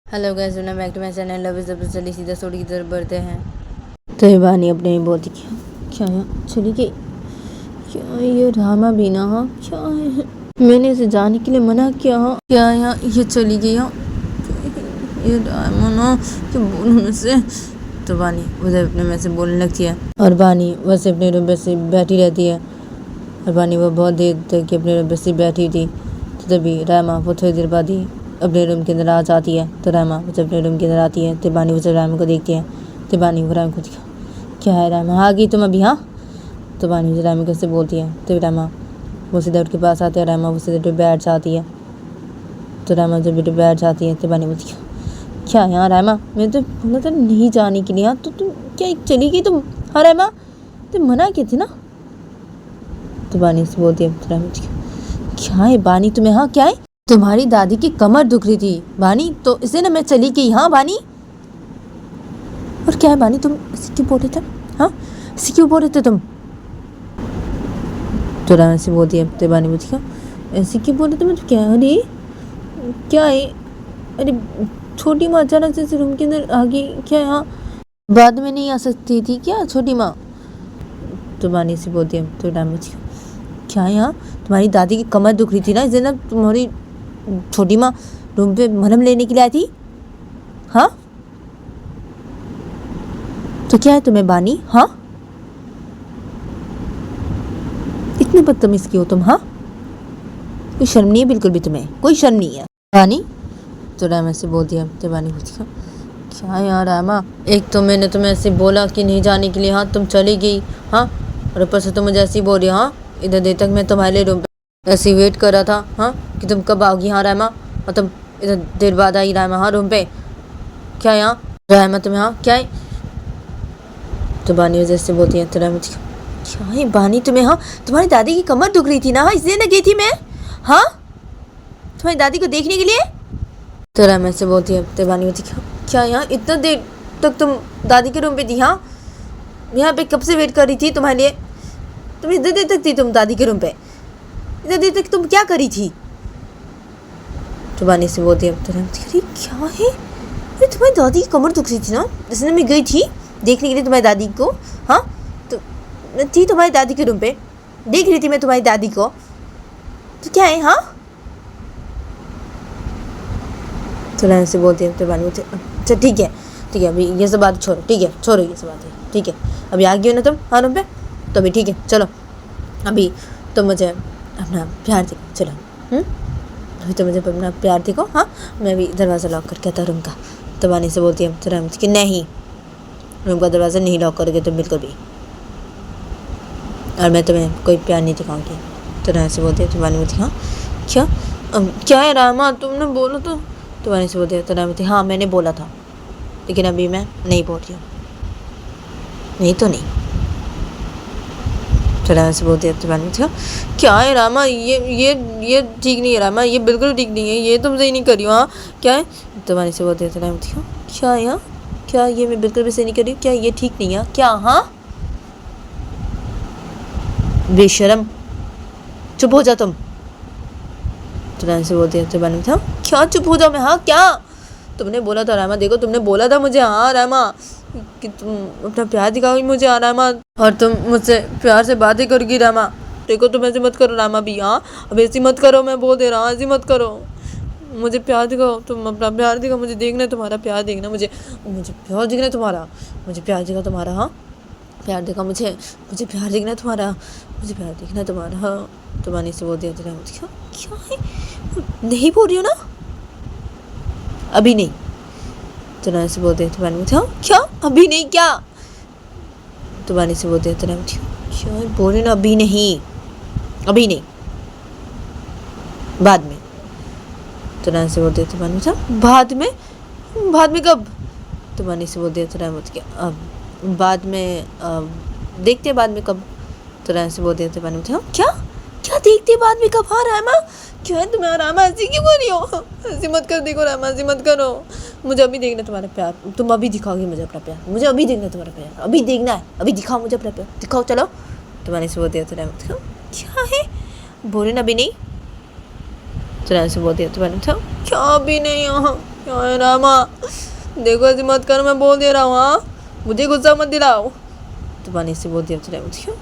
Hello guys, welcome back to my channel. Love is चलिए सीधा story की तरफ बढ़ते हैं। तो ये बानी अपने ही बोलती क्या यहाँ चली गई, क्या ये रामा बीना, हाँ क्या है, मैंने इसे जाने के लिए मना किया, हाँ क्या यहाँ ये चली गई, हाँ ये रामा ना क्या बोलूँ मैं से। तो बानी उधर अपने में से बोलने लगती है और बानी वैसे अपने रूम पे से बैठी रहती है। और बानी वो बहुत देर तक अपने रूम पे से बैठी थी। तो तभी रामा वो थोड़ी देर बाद ही अपने रूम के अंदर आ जाती है। तो रामा मुझे अपने रूम के अंदर आती है। तो बानी उसे रामा को देखती है। तो बानी वो रामा को देखा, क्या है रामा आ गई तुम अभी, हाँ। तो बानी मुझे रामा कैसे बोलती है। तो रामा वो सीधा उठ के पास आते हैं। रामा वो सीधे उठ बैठ जाती है। तो रामा जब उठ बैठ जाती है तो बानी बोलती है क्या यहाँ रामा, मैं तो बोला था नहीं जाने के लिए, हाँ तो तुम क्या चली गई तुम, हाँ रामा तुम मना की थी ना। तो बानी से बोलती है तो रामा क्या है बानी तुम्हें, हाँ क्या है, तुम्हारी दादी की कमर दुख रही थी बानी, तो इसे ना मैं चली गई, हाँ बानी। और क्या है बानी तुम इसे क्यों बोल रहे थे, हाँ इसे क्यों बोल रहे थे तुम। तो रामा से बोलती है तो बानी बोलती क्या ऐसे क्यों बोल रहे थे, मैं तो क्या, अरे क्या है, अरे छोटी माँ अचानक से रूम के अंदर आ गई, क्या यहाँ बाद में नहीं आ सकती थी क्या छोटी माँ। तो बानी से बोलती है तो रामा बोलती क्या है यहाँ, तुम्हारी दादी की कमर दुख रही थी ना, इसलिए ना तुम्हारी छोटी माँ रूम पे मरहम लेने के लिए आई थी, हाँ तो क्या है तुम्हें बानी, हाँ इतनी बदतमीज क्यों तुम, हाँ कोई शर्म नहीं है बिल्कुल भी, तुम्हें कोई शर्म नहीं है बानी। तो रामा से बोल दिया तो बानी पूछा क्या यार रामा, एक तो मैंने तुम्हें ऐसे बोला कि नहीं जाने के लिए, हाँ तुम चली गई, हाँ और ऊपर से तुम मुझे ऐसे ही बोल रही, हाँ इधर देर तक मैं तुम्हारे लिए रूम पे ऐसे वेट कर रहा था, हाँ कि तुम कब आओगी, हाँ रामा और तुम इधर देर बाद आई रामा, हाँ रूम पे क्या यहाँ रामा तुम्हें, हाँ क्या है। तो बानी वजह से बोलती है तो रामा क्या है बानी तुम्हें, हाँ तुम्हारी दादी की कमर दुख रही थी ना, हाँ इसलिए ना गई थी मैं, हाँ तुम्हारी दादी को देखने के लिए। तो रामा से बोलती है तो बानी बोलती क्या यहाँ इतना देर तक तुम दादी के रूम पे थी, हाँ यहाँ पे कब से वेट कर रही थी तुम्हारे लिए, तुम इतनी देर तक थी तुम दादी के रूम पे, इतनी देर तक तुम क्या करी थी। तो बानी से बोलती है तो रामा अरे क्या है, अरे तुम्हारी दादी की कमर दुख रही थी ना, इसलिए मैं गई थी देखने के लिए तुम्हारी दादी को, हाँ तो मैं थी तुम्हारी दादी के रूम पे, देख रही थी मैं तुम्हारी दादी को, तो क्या है, हाँ। तो रामा से बोलती है तो बानी बोलती अच्छा ठीक है अभी ये सब बात छोड़ो, ठीक है छोड़ो ये सब बात, ठीक है अभी आ गई हो ना तुम, हाँ रूम पे, तो अभी ठीक है चलो अभी तो मुझे अपना प्यार दिखाओ, चलो अभी तो मुझे अपना प्यार दिखाओ, हाँ मैं अभी दरवाज़ा लॉक करके आता रूम का। तो बानी से बोलती है तो रामा कि नहीं रूम का दरवाज़ा नहीं लॉक करोगे तुम बिल्कुल भी, और मैं तुम्हें कोई प्यार नहीं दिखाऊंगी। तो रामा से बोलती है तो बानी बोलती हाँ क्या है रामा तुमने बोला तो बानी से बोलती है तो रामा बोलती हाँ मैंने बोला था लेकिन अभी मैं नहीं बोल रही हूँ, नहीं तो नहीं। तो रामा से बोलती है तो बानी बोलती क्या है रामा, ये ठीक नहीं है रामा, ये बिल्कुल ठीक नहीं है, ये तुम सही नहीं कर रही हो, हाँ क्या है। तो बानी से बोलती है तो रामा बोलती क्या यहाँ, क्या ये मैं बिल्कुल भी सही नहीं कर रही हूँ, क्या ये ठीक नहीं है क्या, हाँ बेशरम चुप हो जा तुम। तो रामा से बोलती है तो बानी था क्या चुप हो जाओ मैं, हाँ क्या तुमने बोला था रामा, देखो तुमने बोला था मुझे, हाँ रामा कि तुम अपना प्यार दिखाओगी मुझे, हाँ रामा और तुम मुझसे प्यार से बातें करोगी रामा, देखो तुम ऐसे मत करो रामा भी, हाँ अब ऐसी मत करो, मैं बोल दे रहा हूँ ऐसी मत करो, मुझे प्यार दिखाओ, तुम अपना प्यार दिखाओ, मुझे देखना है तुम्हारा प्यार, देखना मुझे प्यार दिखना है तुम्हारा, मुझे प्यार दिखा तुम्हारा, हाँ प्यार देखा मुझे प्यार देखना है तुम्हारा, मुझे प्यार देखना है तुम्हारा, हाँ। तो बानी से बोल दिया तो क्या है नहीं बोल रही हो ना अभी नहीं। तो रामा से बोल दिया तो बानी हाँ क्या अभी नहीं क्या। तो बानी से बोल दिया तो रामा क्या बोल रही ना अभी नहीं बाद में। तो रामा से बोल दिया तो बानी बाद में कब। तो बानी से बोल दिया तो रामा क्या बाद में देखते बाद में कब। तो रामा से बोल दिया तो बानी क्या देखते बाद में कब, हाँ रामा क्या है तुम्हें, रामा ऐसी क्यों बोल रही हो, ऐसी मत कर, देखो रामा ऐसी मत करो, मुझे अभी देखना तुम्हारा प्यार, तुम अभी दिखाओगे मुझे अपना प्यार, मुझे अभी देखना तुम्हारा प्यार, अभी देखना है, अभी दिखाओ मुझे अपना प्यार, दिखाओ चलो। तो मैंने से बोल दिया तो रामा क्या है बोले ना अभी नहीं। तो रामा से बोल दिया तो मैंने क्या अभी नहीं, यहाँ क्या है रामा, देखो ऐसे मत करो, मैं बोल दे रहा हूँ। हाँ, मुझे गुस्सा मत दिलाओ। तो बानी से बोल दिया क्यों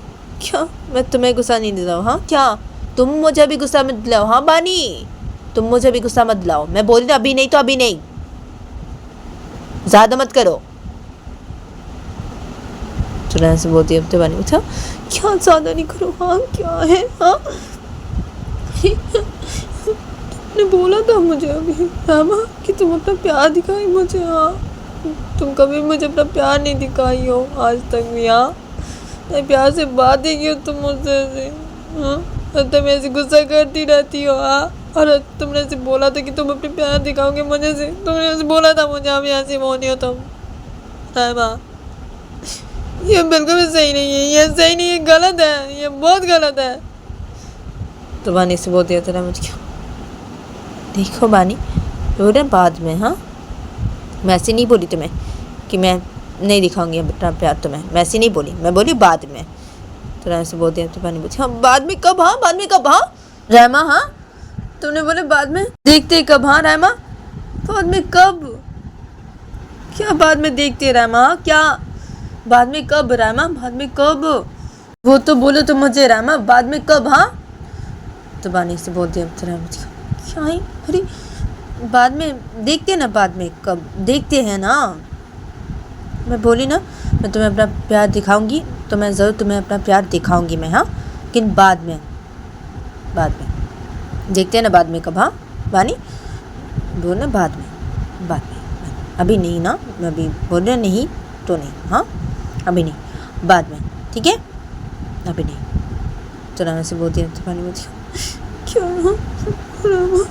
क्या, मैं तुम्हें गुस्सा नहीं दिलाऊँ? हाँ क्या, तुम मुझे अभी गुस्सा मत दिलाओ। हाँ बानी, तुम मुझे अभी गुस्सा मत दिलाओ। मैं बोल रही अभी नहीं तो अभी नहीं, ज्यादा मत करो। तो से बोलती है बानी पूछा क्या ज्यादा नहीं करो? हाँ क्या है? हाँ तुमने बोला था मुझे अभी रामा कि तुम अपना प्यार दिखाई मुझे। हाँ, तुम कभी मुझे अपना प्यार नहीं दिखाई हो आज तक भी। हाँ, मैं प्यार से बात ही की हो तुम मुझसे ऐसे। हाँ, तुम ऐसे गुस्सा करती रहती हो। हाँ, और तुमने ऐसे बोला था कि तुम अपने प्यार दिखाओगे मुझे से, तुमने ऐसे बोला था मुझे अभी ऐसे मोनी हो तुम। रामा, ये बिल्कुल भी सही नहीं है, ये सही नहीं है, गलत है, ये बहुत गलत है। तो बानी से बोल दिया तेरा मुझे क्यों, देखो बानी रो रहे बाद में। हाँ, मैं ऐसे नहीं बोली तुम्हें कि मैं नहीं दिखाऊंगी अपना प्यार तुम्हें, मैं ऐसे नहीं बोली, मैं बोली बाद में। तो ऐसे बोल दिया तो बानी बोलती हाँ बाद में कब? हाँ बाद में कब? हाँ रहमा, हाँ तुमने बोले बाद में, देखते कब? हाँ रहमा, बाद में कब? क्या बाद में देखते रहमा? क्या बाद में कब रहमा? बाद में कब? वो तो बोलो तो मुझे रहमा, बाद में कब? हाँ, तो बानी से बोल दिया क्या है? अरे बाद में देखते हैं ना, बाद में कब देखते हैं ना। मैं बोली ना मैं तुम्हें अपना प्यार दिखाऊंगी, तो मैं ज़रूर तुम्हें अपना प्यार दिखाऊंगी मैं। हाँ, लेकिन बाद में देखते हैं ना, बाद में कब? हाँ बानी बोल ना बाद में, अभी नहीं ना, मैं अभी बोल रहा नहीं तो नहीं। हाँ अभी नहीं, बाद में, ठीक है, अभी नहीं। तो रामा से बोलती है बानी बोलती क्या रामा,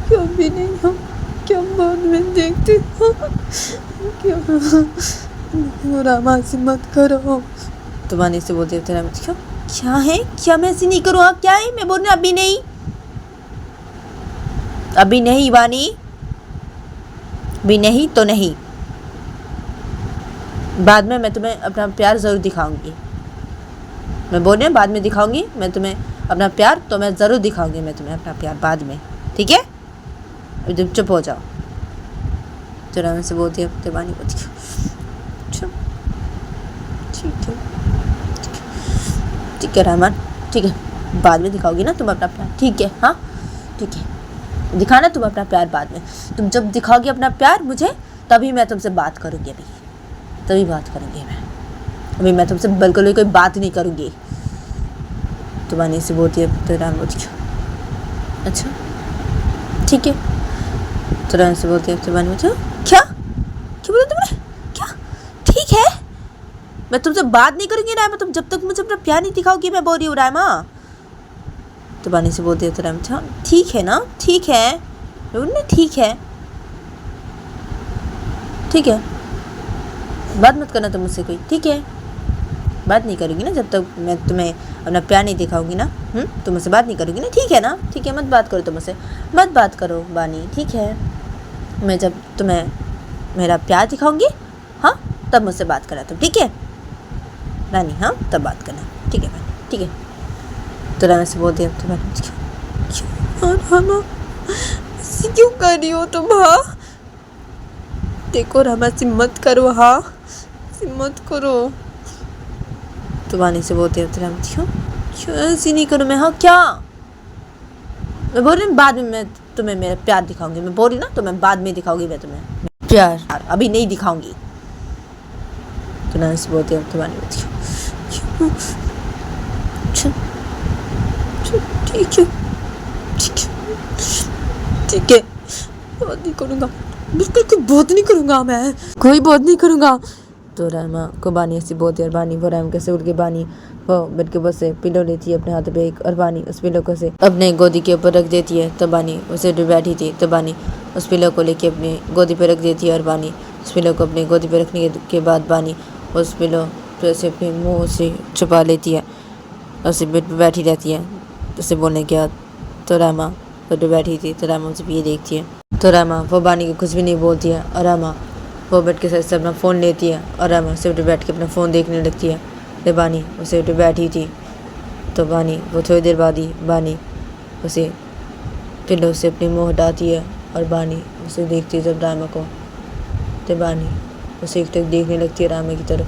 क्या अभी नहीं? हो क्या बाद में देखते हो? क्या रामा से मत करो। तो बानी से बोलते थे रामा क्यों क्या है, क्या मैं ऐसे नहीं करूँ? हाँ क्या है, मैं बोल रही अभी नहीं, अभी नहीं बानी, अभी नहीं तो नहीं, बाद में मैं तुम्हें अपना प्यार ज़रूर दिखाऊंगी। मैं बोल रही हूँ बाद में दिखाऊंगी मैं तुम्हें अपना प्यार, तो मैं ज़रूर दिखाऊंगी मैं तुम्हें अपना प्यार बाद में, ठीक है, अभी तुम चुप हो जाओ। तो रामा से बोलती है तो बानी बोलती चुप, ठीक है रहमान, ठीक है, बाद में दिखाओगी ना तुम अपना प्यार, ठीक है? हाँ ठीक है, दिखाना तुम अपना प्यार बाद में, तुम जब दिखाओगी अपना प्यार मुझे तभी मैं तुमसे बात करूँगी, अभी तभी बात करूँगी मैं, अभी मैं तुमसे बिल्कुल कोई बात नहीं करूँगी। तो बानी से बोलती है तो राम बोलती अच्छा ठीक है। तो राम से बोलती है तो बानी बोलती क्या बोला तुमने? क्या ठीक है, मैं तुमसे बात नहीं करूँगी रामा, तुम जब तक मुझे अपना प्यार नहीं दिखाओगी, मैं बोल रही हूँ रामा। तो बानी से बोलती है तो रामा ठीक है ना, ठीक है, ठीक है, ठीक है, बात मत करना तुम मुझसे कोई, ठीक है, बात नहीं करूँगी ना जब तक मैं तुम्हें अपना प्यार नहीं दिखाऊंगी ना। तुम मुझसे बात नहीं करोगी ना, ठीक है ना, ठीक है, मत बात करो तुम मुझसे, मत बात करो बानी, ठीक है, मैं जब तुम्हें मेरा प्यार दिखाऊंगी हाँ तब मुझसे बात करना तुम, ठीक है रानी? हाँ तब बात करना, ठीक है रानी, ठीक है। तो रानी से बोलती है तो रामा ऐसे क्यों कर रही हो तुम? हाँ देखो रामा से मत करो, हाँ ऐसे मत करो। तो वानी से बोलते हैं रामा क्यों ऐसी नहीं करूँ मैं? हाँ क्या, मैं बोल रही हूँ बाद में मैं तुम्हें मेरा प्यार दिखाऊंगी, मैं बोल रही ना तो मैं बाद में दिखाऊंगी मैं तुम्हें प्यार, अभी नहीं दिखाऊंगी। तो रामा से बोलते हैं तो वानी बोलती ठीक है, ठीक है, बात नहीं करूँगा, बिल्कुल कोई बात नहीं करूँगा, मैं कोई बात नहीं करूँगा। तो रामा को बानी ऐसी बोलती है और बानी वो राम कैसे उड़ के बानी वो बेड के ऊपर से पिलो लेती है अपने हाथ पे एक, और बानी उस पिलो को से अपने गोदी के ऊपर रख देती है। तो बानी उसे बैठी थी, तो बानी उस पिलो को लेके अपनी गोदी पे रख देती है, और बानी उस पिलो को अपनी गोदी पे रखने के बाद बानी उस पिलो पे से अपने मुँह से छुपा लेती है, उसे बेड पर बैठी रहती है। उसे बोलने के बाद तो रामा बेड पर बैठी थी, तो रामा उसे ये देखती है, तो रामा वो बानी को कुछ भी नहीं बोलती है, और रामा वो बेड के साथ से अपना फ़ोन लेती है, और रामा उसे उठे बैठ के अपना फ़ोन देखने लगती है। तो बानी उसे उठे बैठी थी, तो बानी वो थोड़ी देर बाद ही बानी उसे पिलो से अपनी मुँह हटाती है, और बानी उसे देखती है जब रामा को, तब बानी उसे एक टक देखने लगती है रामा की तरफ।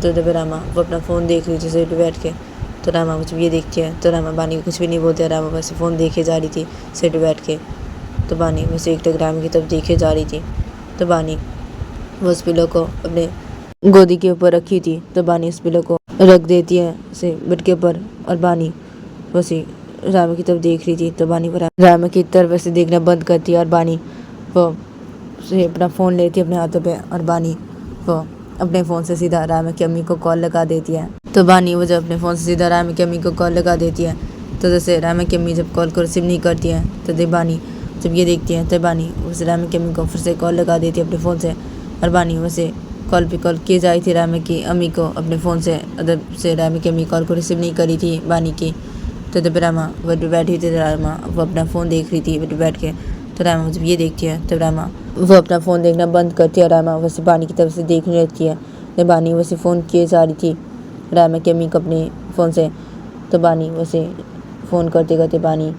तो जब रामा वो अपना फ़ोन देख रही थी सीट पे बैठ के, तो रामा जब ये देखती है तो रामा बानी को कुछ भी नहीं बोलती है। रामा बस फ़ोन देखे जा रही थी सीट पे बैठ के। तो बानी बस एक टक रामा की तरफ देखे जा रही थी। तो बानी वो उस पिलो को अपने गोदी के ऊपर रखी थी। तो बानी उस पिलो को रख देती है उसे बेड के ऊपर, और बानी वैसे रामा की तरफ देख रही थी। तो बानी वो रामा की तरफ वैसे देखना बंद करती है, और बानी वो उसे अपना फ़ोन लेती है अपने हाथों पे, और बानी वो अपने फ़ोन से सीधा रामा की अम्मी को कॉल लगा देती है। तो बानी वो जब अपने फ़ोन से सीधा रामा की अम्मी को कॉल लगा देती है, तो जैसे रामा की अम्मी जब कॉल को रिसीव नहीं करती है, तो देबानी जब ये देखती है तो बानी उस रामा की अम्मी को फिर से कॉल लगा देती है अपने फ़ोन से। और बानी वैसे कॉल पे कॉल की जाई थी रामा की अम्मी को अपने फ़ोन से, अदर से रामा की अम्मी कॉल को रिसीव नहीं करी थी बानी की। तो जब रामा वो बैठी थी, रामा वो अपना फ़ोन देख रही थी बैठ के। तो रामा जब ये देखती है तब रामा वो अपना फ़ोन देखना बंद करती है, और रामा वैसे बानी की तरफ से देखने लगती है। तो बानी वैसे फ़ोन किए जा रही थी रामा की अम्मी को अपने फ़ोन से। तो बानी वैसे फ़ोन करते करते बानी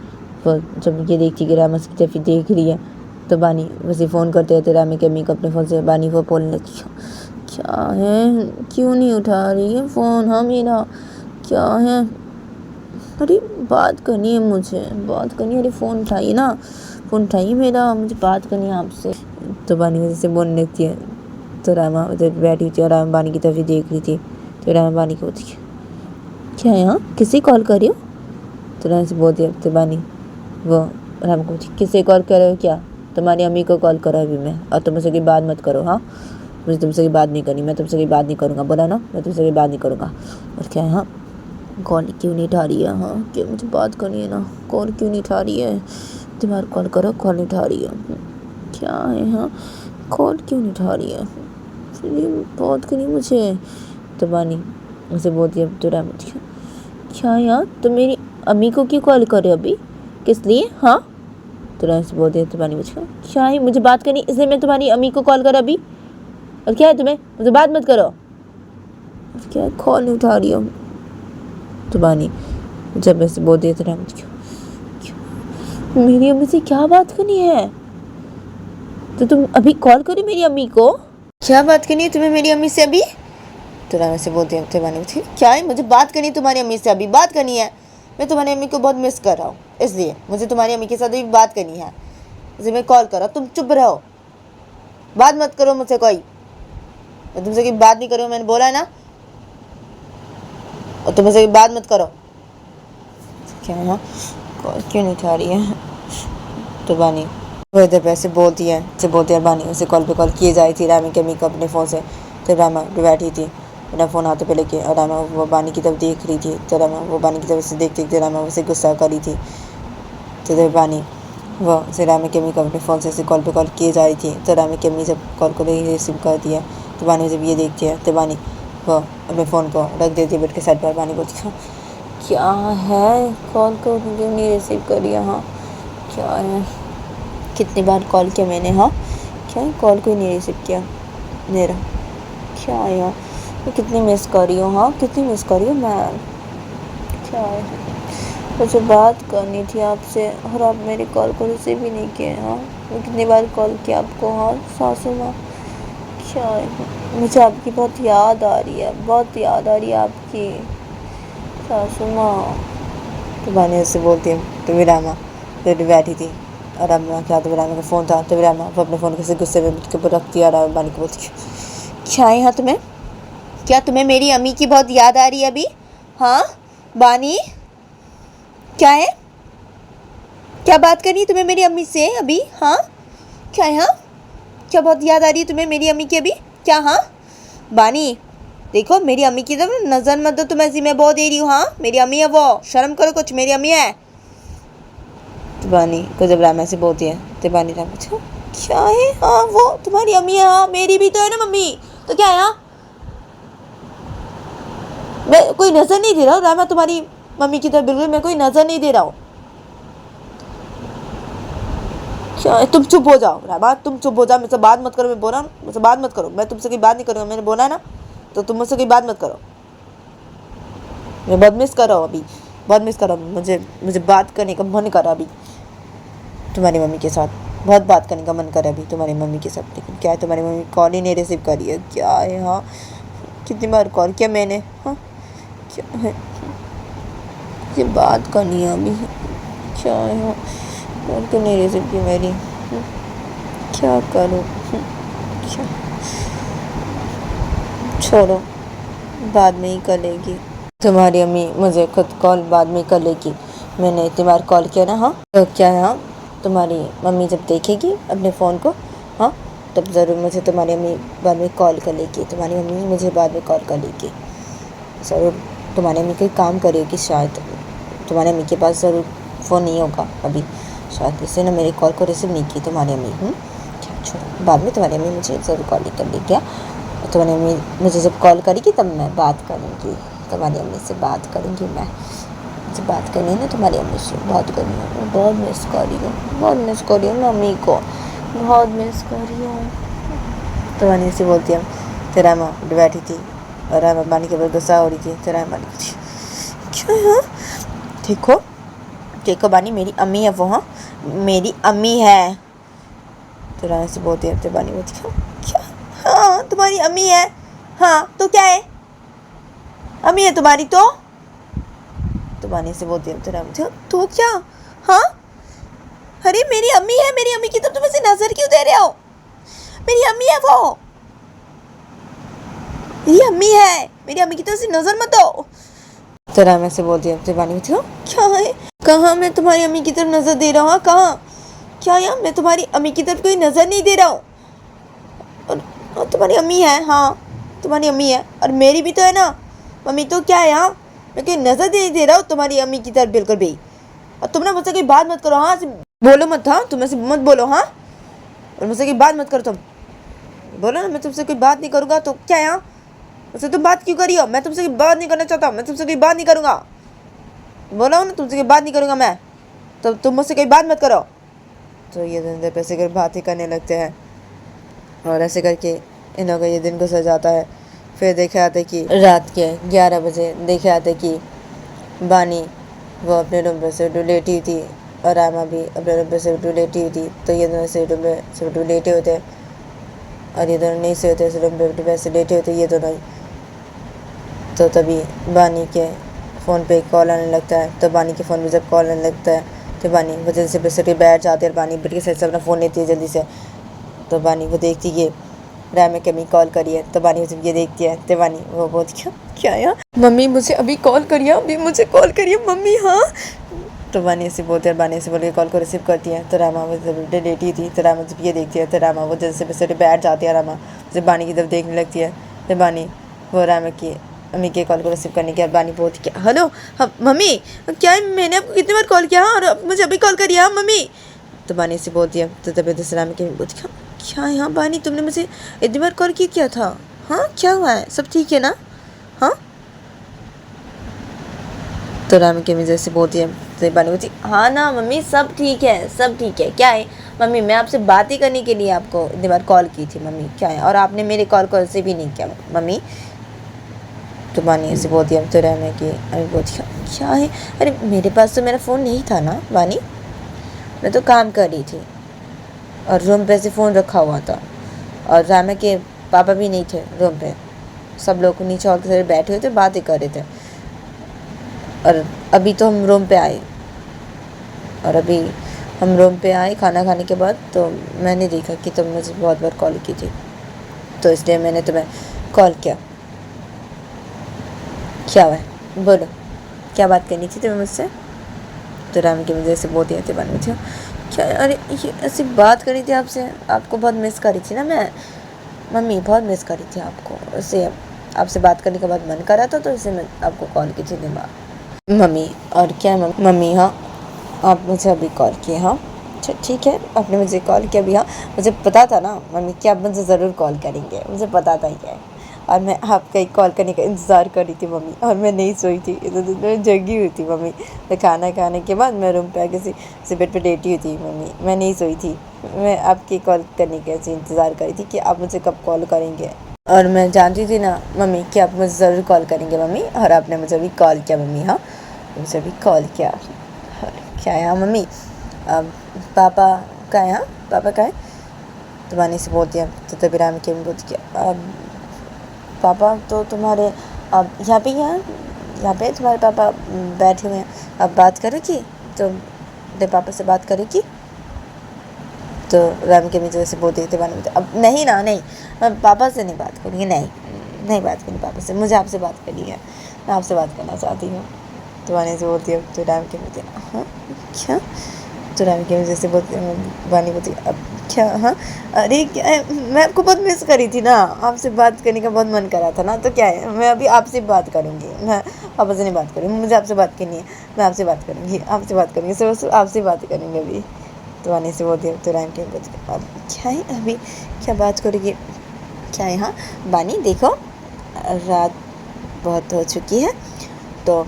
वो जब ये देखती कि रामा उसकी तरफ देख रही है, तो बानी वैसे फ़ोन करते रहते रामा की अम्मी को अपने फ़ोन से। बानी वो बोलने लगी, क्या है, क्यों नहीं उठा रही है फ़ोन, हाँ मेरा क्या है, अरे बात करनी है मुझे, बात करनी है, अरे फ़ोन उठाइए ना, फ़ोन उठाइए मेरा, मुझे बात करनी है आपसे। तो बानी वजह से बोलने लगती है। तो रामा उधर बैठी थी और रामा बानी की तरफ देख रही थी। तो रामा बानी को बोलती है, क्या है, हाँ किसी कॉल कर रही हो? तो रामा से बोलती है। तो बानी वो रामा को बोलती, किसे कॉल कर रहे हो, क्या तुम्हारी अम्मी को कॉल करो अभी मैं, और तुम मुझसे की बात मत करो, हाँ मुझे तुमसे की बात नहीं करनी, मैं तुमसे की बात नहीं करूँगा, बोला ना मैं तुमसे की बात नहीं करूँगा। और क्या है, हाँ कॉल क्यों नहीं उठा रही है, हाँ क्यों, मुझे बात करनी है ना, कॉल क्यों नहीं उठा रही है, तुम्हारा कॉल करो, कॉल नहीं उठा रही है, क्या है, हाँ कॉल क्यों नहीं उठा रही है, फिर बात करनी मुझे। तो बानी उसे बोलती है, तो राम क्या यार तुम मेरी अम्मी को क्यों कॉल कर रहे हो अभी, किस लिए, हाँ। तो राम से बोलती है, तो बानी मुझे क्या है, मुझे बात करनी इसलिए मैं तुम्हारी अम्मी को कॉल कर अभी, और क्या है तुम्हें, मुझे बात मत करो, क्या है कॉल नहीं उठा रही हो। तो बानी जब ऐसे बोलती है तो राम मेरी अम्मी से क्या बात करनी है, तो तुम अभी कॉल करो मेरी अम्मी को, क्या बात करनी है तुम्हें मेरी अम्मी से अभी। तो राम ऐसे बोलती है, तो बानी क्या है, मुझे बात करनी है तुम्हारी अम्मी से, अभी बात करनी है, मैं तुम्हारी अम्मी को बहुत मिस कर रहा हूँ, इसलिए मुझे तुम्हारी अम्मी के साथ अभी बात करनी है, इसलिए मैं कॉल कर रहा हूँ, तुम चुप रहो, बात मत करो मुझसे कोई, मैं तुमसे कोई बात नहीं करूँ, मैंने बोला है ना, और तुम मुझसे बात मत करो। क्या है, कॉल क्यों नहीं उठा रही है। तो बानी वो इधर पैसे बोलती है बानी उसे कॉल पे कॉल किए जा रही थी रामा की अम्मी को अपने फ़ोन से। तो रामा बैठी थी अपना फ़ोन हाथों पे लेके, और रामा वो बानी की तरफ देख रही थी। तो रामा वो बानी की तरफ से देखते देखते रामा उसे गुस्सा कर रही थी। तो जब बानी वो उसे रामा की अम्मी को अपने फ़ोन से कॉल पे कॉल किए जा रही थी। तो रामा की अम्मी जब कॉल को रिसीव करती है, तो बानी जब ये देखती है तो बानी वो अपने फ़ोन को रख देती है बेड के साइड पर। बानी बोलती है, क्या है, कॉल को क्यों नहीं रिसीव करी, हाँ क्या है, कितनी बार कॉल किया मैंने, हाँ क्या कॉल को ही नहीं रिसीव किया मेरा, क्या है यार, मैं कितनी मिस कर रही हूँ, हाँ कितनी मिस कर रही हूँ मैं, क्या है, मुझे बात करनी थी आपसे और आप मेरी कॉल को रिसीव भी नहीं किए, हाँ मैं कितनी बार कॉल किया आपको, हाँ सासू माँ, क्या है, मुझे आपकी बहुत याद आ रही है, बहुत याद आ रही है आपकी सासू माँ। तो बानी उससे बोलती है। तो विरामा फिर बैठी थी और अब क्या, तो विरामा का फ़ोन था। तो विरामा वो अपने फ़ोन किसी गुस्से में के ऊपर रखती है और बानी को बोलती है, क्या है, हाँ तुम्हें, क्या तुम्हें मेरी अम्मी की बहुत याद आ रही है अभी, हाँ बानी क्या है, क्या बात करनी है तुम्हें मेरी अम्मी से अभी, हाँ क्या है, हाँ क्या बहुत याद आ रही है तुम्हें मेरी अम्मी की अभी, क्या, हाँ बानी देखो मेरी अम्मी की तरफ नज़र मत दो, तुम ऐसी मैं बहुत दे रही हूँ, हाँ मेरी अम्मी है वो, शर्म करो कुछ, मेरी अम्मी है। तो बानी को जब रामा से बोलती है तो बानी रामा क्या है, हाँ वो तुम्हारी अम्मी है, हाँ मेरी भी तो है ना मम्मी, तो क्या है, हाँ मैं कोई नज़र नहीं दे रहा हूँ रामा तुम्हारी मम्मी की तरफ, बिल्कुल मैं कोई नज़र नहीं दे रहा हूँ, क्या है, तुम चुप हो जाओ रामा, तुम चुप हो जाओ, मुझसे बात मत करो, मैं बोला मुझसे बात मत करो, मैं तुमसे कोई बात नहीं करूँगा, मैंने बोला है ना, तो तुम मुझसे कोई बात मत करो, मैं बहुत मिस कर रहा हूँ अभी, बहुत मिस कर रहा हूँ, मुझे बात करने का मन कर रहा अभी तुम्हारी मम्मी के साथ। बहुत बात करने का मन कर रहा है अभी तुम्हारी मम्मी के साथ, लेकिन क्या है तुम्हारी मम्मी कॉल ही नहीं रिसीव करी है। क्या है हाँ, कितनी बार कॉल किया मैंने, हाँ क्या है, ये बात करनी है अभी, क्या है हाँ, कॉल क्यों नहीं रिसीव की मेरी, क्या करूँ, क्या, छोड़ो बाद में ही कर लेगी तुम्हारी अम्मी, मुझे खुद कॉल बाद में कर लेगी। मैंने इतनी बार कॉल किया ना, हाँ तो क्या है हाँ, तुम्हारी मम्मी जब देखेगी अपने फ़ोन को, हाँ तब ज़रूर मुझे तुम्हारी अम्मी बाद में कॉल कर लेगी, तुम्हारी मम्मी मुझे बाद में कॉल कर लेगी ज़रूर। तुम्हारी अम्मी कोई काम करेगी शायद, तुम्हारी अम्मी के पास ज़रूर फ़ोन नहीं होगा अभी शायद, इससे ना मेरी कॉल को रिसीव नहीं की तुम्हारी अम्मी। छोड़ो बाद में तुम्हारी अम्मी मुझे ज़रूर कॉल कर लेगी। क्या तुम्हारी अम्मी मुझे जब कॉल करेगी तब मैं बात करूँगी, तुम्हारी अम्मी से बात करूँगी मैं, मुझे बात करनी है ना तुम्हारी अम्मी से, बात करनी है। मैं बहुत मिस कर रही हूँ, बहुत मिस कर रही हूँ मम्मी को, बहुत मिस कर रही हूँ। तुम्हारी ऐसी बोलती है, तेरा माँ बैठी थी और रामा पानी के बाद गुस्सा हो रही थी, तेरा माँ क्या है, देखो देखो बानी मेरी अम्मी है वो, हाँ मेरी अम्मी है। तो राना से बोलती है, बानी बोलती है क्या, हाँ तुम्हारी अम्मी है, हाँ तो क्या है, अम्मी है तुम्हारी तो बानी से बोलती है, तो क्या, हाँ अरे मेरी अम्मी है, मेरी अम्मी की तरफ तुम ऐसे नजर क्यों दे रहे हो, मेरी अम्मी है वो, मेरी अम्मी है, मेरी अम्मी की तरफ से नजर मत दो। तो रामा से बोलती है, बानी बोलती है क्या है, कहाँ मैं तुम्हारी अम्मी की तरफ नजर दे रहा हूँ, कहाँ, क्या यार मैं तुम्हारी अम्मी की तरफ कोई नजर नहीं दे रहा हूँ, और तुम्हारी अम्मी है, हाँ तुम्हारी अम्मी है और मेरी भी तो है ना मम्मी, तो क्या है यहाँ, मैं कोई नजर नहीं दे रहा हूँ तुम्हारी अम्मी की तरफ बिल्कुल भी। और तुम ना मुझसे कोई बात मत करो, हाँ बोलो मत, हाँ तुम ऐसे मत बोलो, हाँ और मुझसे कोई बात मत करो, तुम बोलो ना मैं तुमसे कोई बात नहीं करूँगा, तो क्या यहाँ मुझसे तुम बात क्यों करी हो, मैं तुमसे कोई बात नहीं करना चाहता, मैं तुमसे कोई बात नहीं करूँगा, बोलो ना तुमसे कोई बात नहीं करूँगा मैं, तो तुम मुझसे कोई बात मत करो। तो ये दिन पैसे कर बात ही करने लगते हैं और ऐसे करके इन लोगों का ये दिन गुजर जाता है। फिर देखे आते कि रात के 11 बजे देखे आते कि बानी वो अपने रूम पर से लेटी हुई थी और रामा भी अपने रूम पर से लेटी हुई थी। तो ये दोनों से रूम में से लेटे होते और ये दोनों नहीं से होते, इस रूम पर वैसे लेटे होते ये दोनों ही। तो तभी बानी के फ़ोन पे कॉल आने लगता है। तो बानी के फ़ोन में जब कॉल आने लगता है तो बानी वो जल्दी से बिस्तर पे बैठ जाती है और बानी बिल्कुल से अपना फ़ोन लेती है जल्दी से। तो बानी वो देखती है रामा के अम्मी कॉल करी है। तो बानी जब ये देखती है तो बानी वो बहुत क्या यार मम्मी मुझे अभी कॉल करिए, अभी मुझे कॉल करिए मम्मी, हाँ। तो बानी से बोलते हैं, बानी से बोल के कॉल को रिसीव करती है। तो रामा वो जब लेटी थी तो रामा जब ये देखती है तो रामा वो जल्दी से बिस्तर पे बैठ जाती है। रामा जब बानी की तरफ देखने लगती है तो बानी वो रामा की अम्मी के कॉल को रिसीव करने के बाद बानी बोलती क्या हेलो हाँ मम्मी, क्या है मैंने आपको कितनी बार कॉल किया, हाँ और मुझे अभी कॉल करिए हाँ मम्मी। तो बानी से बोलती है तो तभी रामा की बोलती क्या है हाँ बानी तुमने मुझे इतनी बार कॉल किया था, हाँ क्या हुआ है, सब ठीक है ना, हाँ। तो रामा की अम्मी जैसे बोलती है तो बानी बोलती हाँ ना मम्मी सब ठीक है, सब ठीक है। क्या है मम्मी मैं आपसे बात ही करने के लिए आपको इतनी बार कॉल की थी मम्मी, क्या है और आपने मेरे कॉल को रिसीव भी नहीं किया मम्मी। तो बानी ऐसे बोलती है तो रामा की अम्मी बोलती क्या है, अरे मेरे पास तो मेरा फ़ोन नहीं था ना बानी, मैं तो काम कर रही थी और रूम पे से फ़ोन रखा हुआ था और रामा के पापा भी नहीं थे रूम पे, सब लोग नीचे हॉल के तरह बैठे हुए थे बातें कर रहे थे। और अभी तो हम रूम पे आए और अभी हम रूम पे आए खाना खाने के बाद, तो मैंने देखा कि तुम मुझे बहुत बार कॉल की थी तो इसलिए मैंने तुम्हें कॉल किया। क्या हुआ है बोलो, क्या बात करनी थी तुम्हें मुझसे। तो रामा की वजह से बोलती है बानी थी क्या, अरे ये ऐसी बात करी थी आपसे, आपको बहुत मिस करी थी ना मैं मम्मी, बहुत मिस करी थी आपको, उससे आपसे बात करने के बाद मन करा था तो इससे मैं आपको कॉल की थी दिमाग मम्मी। और क्या मम्मी हाँ आप मुझे अभी कॉल किए, हाँ ठीक है आपने मुझे कॉल किया अभी, हाँ मुझे पता था ना मम्मी कि आप मुझे ज़रूर कॉल करेंगे, मुझे पता था क्या है और मैं आपका एक कॉल करने का इंतज़ार कर रही थी मम्मी। और मैं नहीं सोई थी, मैं जगी हुई थी मम्मी, तो खाना खाने के बाद मैं रूम पे आके से बेड पे लेटी हुई थी मम्मी, मैं नहीं सोई थी, मैं आपकी कॉल करने का ऐसे इंतज़ार कर रही थी कि आप मुझे कब कॉल करेंगे। और मैं जानती थी ना मम्मी कि आप मुझे ज़रूर कॉल करेंगे मम्मी, और आपने मुझे अभी कॉल किया मम्मी, हाँ मुझे अभी कॉल किया। क्या है हाँ मम्मी पापा कहाँ है? हाँ पापा कहाँ है? तो बानी से बोलती है। तो तभी राम की अम्मी बोलती है पापा तो तुम्हारे अब यहाँ पे ही हैं, यहाँ पे तुम्हारे पापा बैठे हुए हैं, अब बात करोगी? तो अपने पापा से बात करेगी? तो राम की अम्मी जैसे बोलती थी बानी बोलती अब नहीं ना, नहीं मैं पापा से नहीं बात करूँगी, नहीं बात करनी पापा से, मुझे आपसे बात करनी है, मैं आपसे बात करना चाहती हूँ। तो बानी से बोलती है। तो राम की बोलती है हाँ क्या? तो राम की जैसे बोलती बानी बोलती अब क्या? हाँ अरे क्या है, मैं आपको बहुत मिस करी थी ना, आपसे बात करने का बहुत मन करा था ना, तो क्या है मैं अभी आपसे बात करूँगी, मैं पापा से नहीं बात करूँगी, मुझे आपसे बात करनी है, मैं आपसे बात करूँगी, सिर्फ आपसे बात करेंगे अभी। तो बानी से बोलती है। तो राम की बोलती है अब क्या है, अभी क्या बात करोगी? क्या है? हाँ बानी देखो रात बहुत हो चुकी है, तो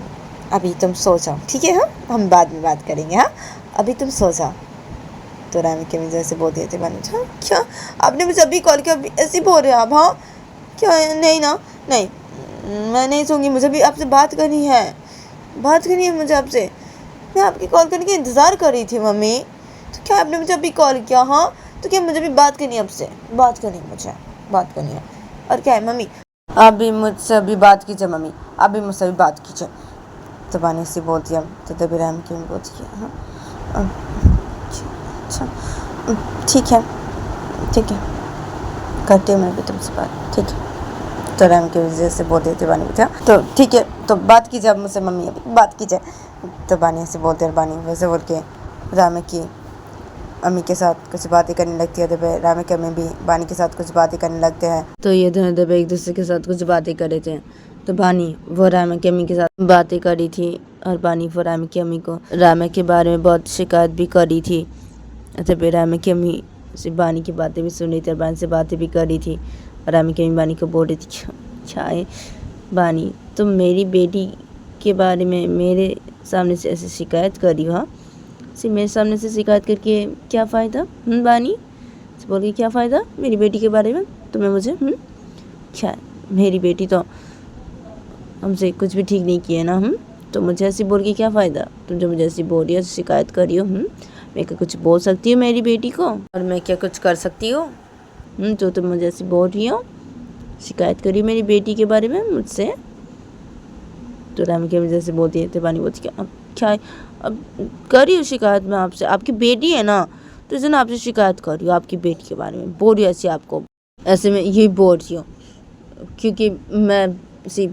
अभी तुम सो जाओ, ठीक है? हाँ हम बाद में बात करेंगे, हाँ अभी तुम सो जाओ। तो राम की अम्मी जैसे बोल दिए थे बानी हाँ क्या आपने मुझे अभी कॉल किया, अभी ऐसे बोल रहे हो आप? हाँ क्या है? नहीं ना, नहीं मैं नहीं सोऊंगी, मुझे भी आपसे बात करनी है मुझे आपसे, मैं आपकी कॉल करने का इंतज़ार कर रही थी मम्मी। तो क्या आपने मुझे अभी कॉल किया? हाँ तो क्या मुझे भी बात करनी है आपसे, बात करनी है। और क्या है मम्मी, आप भी मुझसे अभी बात कीजिए मम्मी, आप भी मुझसे अभी बात कीजिए। तो बानी से बोलती है। तो तभी राम की अम्मी बोलती है हाँ अच्छा ठीक है करती हूँ मैं भी तुमसे बात, ठीक है? तो राम की वजह से बोलते थे बानी बोलते तो ठीक है, तो बात कीजिए अब मुझसे मम्मी, अभी बात कीजिए। तो बानी से बोलते हैं। बानी वैसे बोल के राम की अम्मी के साथ कुछ बातें करने लगती है। तो राम की अम्मी भी बानी के साथ कुछ बातें करने लगते हैं। तो ये दोनों जब एक दूसरे के साथ कुछ बातें कर रहे थे, तो बानी वो राम की अम्मी के साथ बातें कर रही थी, और बानी वो राम की अम्मी को राम के बारे में बहुत शिकायत भी कर रही थी। तब राम की अम्मी से बानी की बातें भी सुन रही थी और बानी से बातें भी कर रही थी। और राम की अम्मी बानी को बोल रही थी क्या है बानी, तुम मेरी बेटी के बारे में मेरे सामने से ऐसे शिकायत कर रही हो? हाँ सिर्फ मेरे सामने से शिकायत करके क्या फ़ायदा? बानी से बोल के क्या फ़ायदा मेरी बेटी के बारे में तुम्हें? मुझे क्या मेरी बेटी तो हमसे कुछ भी ठीक नहीं किया ना, तो मुझे ऐसी बोल के क्या फ़ायदा? तुम जो मुझे ऐसी बोल रही हो, शिकायत कर रही हो, मैं क्या कुछ बोल सकती हूँ मेरी बेटी को? और मैं क्या कुछ कर सकती हूँ? जो तुम मुझे ऐसी बोल रही हो, शिकायत करी मेरी बेटी के बारे में मुझसे? तो राम की वजह से बोलती है। तो बानी बोलती अब क्या है, अब कर रही हूँ शिकायत मैं आपसे, आपकी बेटी है ना, तो इसे ना आपसे शिकायत कर रही हूँ आपकी बेटी के बारे में, बोल रही हूँ ऐसे आपको, ऐसे में यही बोल रही हूँ क्योंकि मैं सी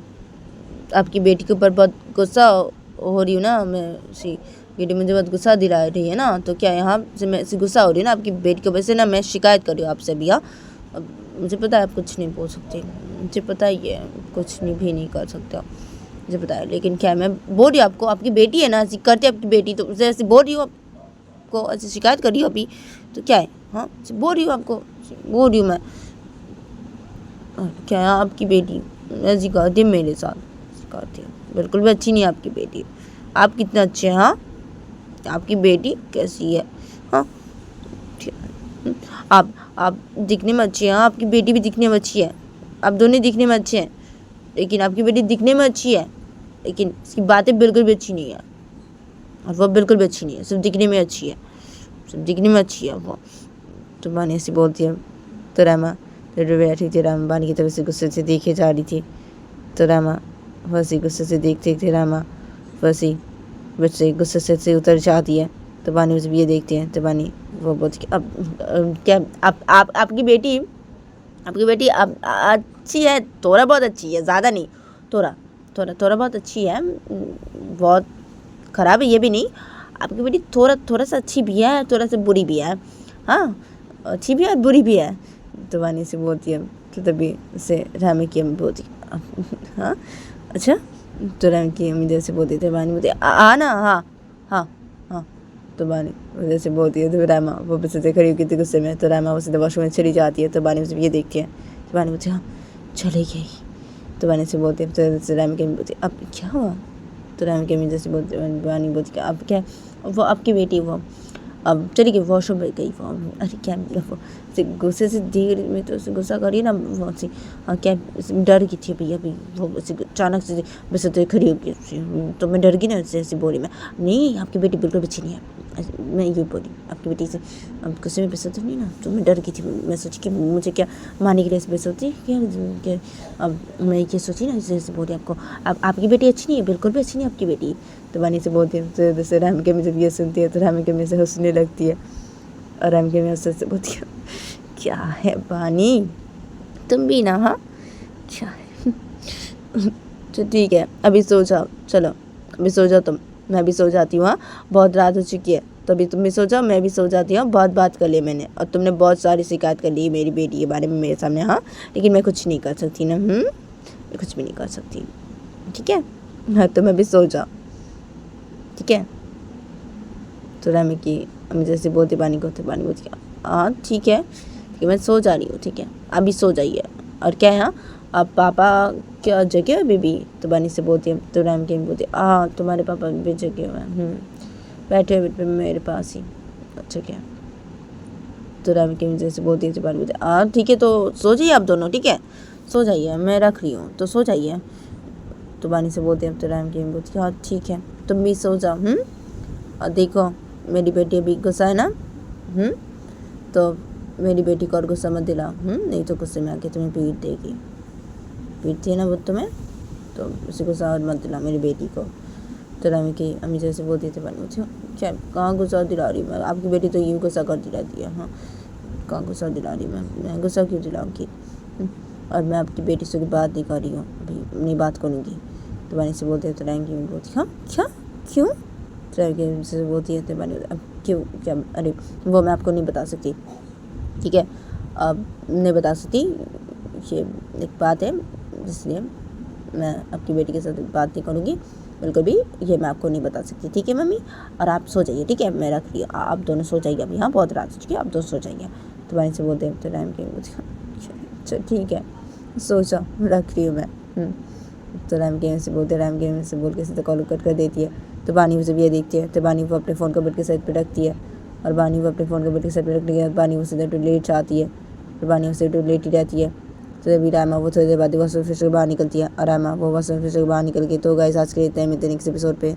आपकी बेटी के ऊपर बहुत गुस्सा हो रही हूँ ना, मैं सी बेटी मुझे बहुत गुस्सा दिला रही है ना, तो क्या यहाँ से मैं ऐसी गुस्सा हो रही है ना आपकी बेटी की वजह से ना, मैं शिकायत कर रही हूँ आपसे भी। हाँ मुझे पता है आप कुछ नहीं बोल सकते, मुझे पता ही है कुछ भी नहीं कर सकते हो, मुझे पता है, लेकिन क्या मैं बोल रही हूँ आपको, आपकी बेटी है ना ऐसी करती है आपकी बेटी, तो उसे ऐसे बोल रही हूँ आपको, ऐसे शिकायत कर रही हूँ अभी, तो क्या है? हाँ बोल रही हूँ आपको, बोल रही हूँ मैं, क्या है आपकी बेटी ऐसी करती है मेरे साथ, करती है बिल्कुल भी अच्छी नहीं है आपकी बेटी। आप कितने अच्छे हैं? हाँ आपकी बेटी कैसी है? हाँ आप दिखने में अच्छी हैं, आपकी बेटी भी दिखने में अच्छी है, आप दोनों दिखने में अच्छे हैं, लेकिन आपकी बेटी दिखने में अच्छी है लेकिन इसकी बातें बिल्कुल भी अच्छी नहीं है, और वो बिल्कुल भी अच्छी नहीं है, सिर्फ दिखने में अच्छी है, सिर्फ दिखने में अच्छी है वो। तो बानी ऐसी बोलती है। तो रामा बैठी थी, रामा बानी की तरफ से गुस्से से देखे जा रही थी। तो रामा वैसे गुस्से से देखते थे, रामा वैसे बच्चे गुस्से से उतर जाती है। तो बानी उसे ये देखते हैं। तो बानी वो बोलती अब क्या आप आपकी बेटी अब अच्छी है, थोड़ा बहुत अच्छी है, ज़्यादा नहीं, थोड़ा बहुत अच्छी है, बहुत ख़राब है ये भी नहीं, आपकी बेटी थोड़ा सा अच्छी भी है, थोड़ा सा बुरी भी है, हाँ अच्छी भी है बुरी भी है। तो बानी से बोलती है। तो तभी से रामे की अम्मी बोलती हाँ अच्छा। तो राम की अम्मी जैसे बोलती थे, बानी बोलती ना हाँ। तो बानी जैसे बोलती है। तो रामा वो बस से खड़ी होती गुस्से में। तो रामा उसे वॉशरूम में चली जाती है। तो बानी उसे ये देखती है। तो बानी बोलती हाँ चली गई। तो बानी से बोलती है। तो राम की अम्मी बोलती अब क्या हुआ? तो राम की अम्मी जैसे बोलती बानी बोलती अब क्या, वो आपकी बेटी वो अब चली गई, वॉशरूम में गई वो। अरे क्या वो गुस्से से देर में तो उसे गुस्सा करिए ना, वो सी क्या डर गई थी भैया अभी, वो अचानक से बस तो खड़ी हो गई, तो मैं डर गई ना उससे, ऐसी बोली मैं नहीं आपकी बेटी बिल्कुल अच्छी नहीं है, मैं यूँ बोली आपकी बेटी से, अब गुस्से में बेइज्जत नहीं ना, तो मैं डर गई थी। मैं सोची कि मुझे क्या मारने के लिए बेइज्जत होती क्या। अब मैं ये सोची ना, जैसे बोली आपको, अब आपकी बेटी अच्छी नहीं है, बिल्कुल भी अच्छी नहीं है आपकी बेटी। तो बानी से बोलती है, तो जैसे राम के में जब ये सुनती है तो राम के में से हंसने लगती है, और राम के में हंसने से बोलती है, क्या है बानी तुम भी ना, हाँ क्या है। तो ठीक है, अभी सो जाओ, चलो अभी सो जाओ तुम, मैं भी सो जाती हूँ। हाँ, बहुत रात हो चुकी है, तो अभी तुम भी सो जाओ, मैं भी सो जाती हूँ। बहुत बात कर ली मैंने, और तुमने बहुत सारी शिकायत कर ली मेरी बेटी के बारे में मेरे सामने। हाँ, लेकिन मैं कुछ नहीं कर सकती ना, मैं कुछ भी नहीं कर सकती, ठीक है। हाँ, तुम अभी सो जाओ, ठीक है। तो रामी की अम्मी जैसे बोलती पानी को, तो पानी बोलती हाँ ठीक है, मैं सो जा रही हूँ, ठीक है अभी सो जाइए। और क्या है, हाँ अब पापा क्या जगे हुए बेबी, तो बानी से बोलती है। तो राम की बोलती हाँ तुम्हारे पापा भी जगे हुए हैं, बैठे हुए मेरे पास ही। अच्छा क्या, तो राम की जैसे बोलती है, तो बानी बोलती हाँ ठीक है, तो सो जाइए आप दोनों, ठीक है सो जाइए, मैं रख रही हूँ तो सो जाइए। तो बानी से बोलती है। तो राम की बोलती हाँ ठीक है, तुम भी सो जाओ। और देखो मेरी बेटी अभी गुस्सा है ना, तो मेरी बेटी को और गुस्सा मत दिलाओ, नहीं तो गुस्से में आके तुम्हें पीट देगी, पीटती है ना वो तुम्हें, तो उसी गुस्सा और मत दिलाओ मेरी बेटी को। तो रामी की अम्मी जैसे बोलती थी बनी मुझे, क्या कहाँ गुस्सा दिला रही मैं, आपकी बेटी तो यूँ गुस्सा करती रहती है। हाँ, कहाँ गुस्सा दिला रही मैं गुस्सा क्यों दिलाऊँगी, और मैं आपकी बेटी से बात नहीं कर रही हूँ, अभी नहीं बात करूँगी। तो बनी से बोलते हैं। तो रामी की बोलती हाँ क्या क्यों, तो रामी की से बोलती है। तो बनी अब क्यों क्या, अरे वो मैं आपको नहीं बता सकती, ठीक है अब नहीं बता सकती, ये एक बात है, इसलिए मैं आपकी बेटी के साथ बात नहीं करूँगी बिल्कुल भी, ये मैं आपको नहीं बता सकती, ठीक है मम्मी। और आप सो जाइए, ठीक है मैं रख रही हूँ, आप दोनों सो जाइए अभी। हाँ, बहुत रात हो चुकी है, आप दोनों सो जाइए। तो भाई से बोलते हैं। तो राम के अच्छा ठीक है सो जाओ, रख रही हूँ मैं। तो राम के से बोलते, राम के से बोल के सीधा कॉल कट कर देती है। तो बानी उसे भी ये देखती है, तो बानी वो अपने फ़ोन को बेड के साइड पर रखती है, और बानी वो अपने फ़ोन को बेड के साइड पर रखने के बाद बानी वो सीधा टॉयलेट जाती है, तो बानी उसे टॉयलेट ही रहती है। तो जब रामा वो थोड़ी देर बाद वॉशरूम फिर से बाहर निकलती है, और रामा वो वॉशरूम फिर से बाहर निकल के। तो गाइस आज के लिए इतना ही, मिलते हैं नेक्स्ट एपिसोड पे।